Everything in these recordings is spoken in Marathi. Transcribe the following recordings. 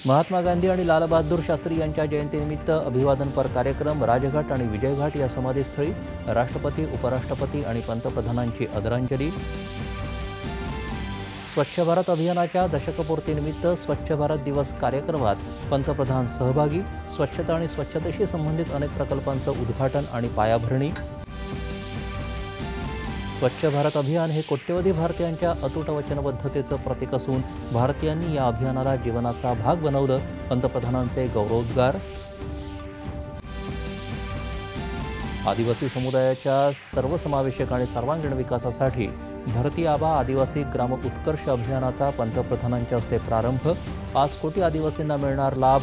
महात्मा गांधी आणि लाल बहादूर शास्त्री यांच्या जयंतीनिमित्त अभिवादनपर कार्यक्रम राजघाट आणि विजयघाट या समाधीस्थळी राष्ट्रपती, उपराष्ट्रपती आणि पंतप्रधानांची आदरांजली। स्वच्छ भारत अभियानाच्या दशकपूर्तीनिमित्त स्वच्छ भारत दिवस कार्यक्रमात पंतप्रधान सहभागी। स्वच्छता आणि स्वच्छतेशी संबंधित अनेक प्रकल्पांचं उद्घाटन आणि पायाभरणी। स्वच्छ भारत अभियान हे कोट्यवधी भारतीयांच्या अतूट वचनबद्धतेचं प्रतीक असून भारतीयांनी या अभियानाला जीवनाचा भाग बनवलं। पंतप्रधानांचे गौरवोद्गार। आदिवासी समुदायाच्या सर्वसमावेशक आणि सर्वांगीण विकासासाठी धरती आबा आदिवासी ग्राम उत्कर्ष अभियानाचा पंतप्रधानांच्या हस्ते प्रारंभ। 5 कोटी आदिवासींना मिळणार लाभ।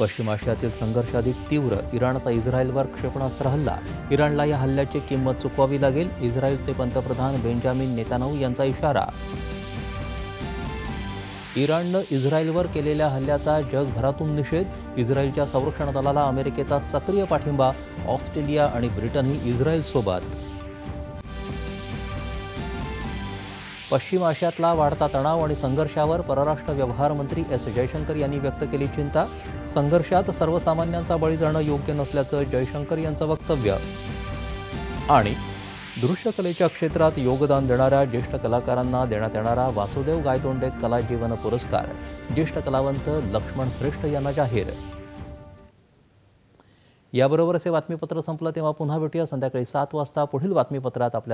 पश्चिम आशियातील संघर्ष अधिक तीव्र। इराणचा इस्रायलवर क्षेपणास्त्र हल्ला। इराणला या हल्ल्याची किंमत चुकवावी लागेल। इस्रायलचे पंतप्रधान बेंजामिन नेतान्याहू यांचा इशारा। इराणनं इस्रायलवर केलेल्या हल्ल्याचा जगभरातून निषेध। इस्रायलच्या संरक्षण दलाला अमेरिकेचा सक्रिय पाठिंबा। ऑस्ट्रेलिया आणि ब्रिटनही इस्रायलसोबत। पश्चिम आशियातला वाढता तणाव आणि संघर्षावर परराष्ट्र व्यवहार मंत्री एस जयशंकर यांनी व्यक्त केली चिंता। संघर्षात सर्वसामान्यांचा बळी जाणं योग्य नसल्याचं जयशंकर यांचं वक्तव्य। आणि दृश्यकलेच्या क्षेत्रात योगदान देणाऱ्या ज्येष्ठ कलाकारांना देण्यात येणारा वासुदेव गायतोंडे कला जीवन पुरस्कार ज्येष्ठ कलावंत लक्ष्मण श्रेष्ठ यांना जाहीर। याबरोबरच हे बातमीपत्र संपलं। तेव्हा पुन्हा भेटूया संध्याकाळी 7 वाजता पुढील बातमीपत्रात। आपल्या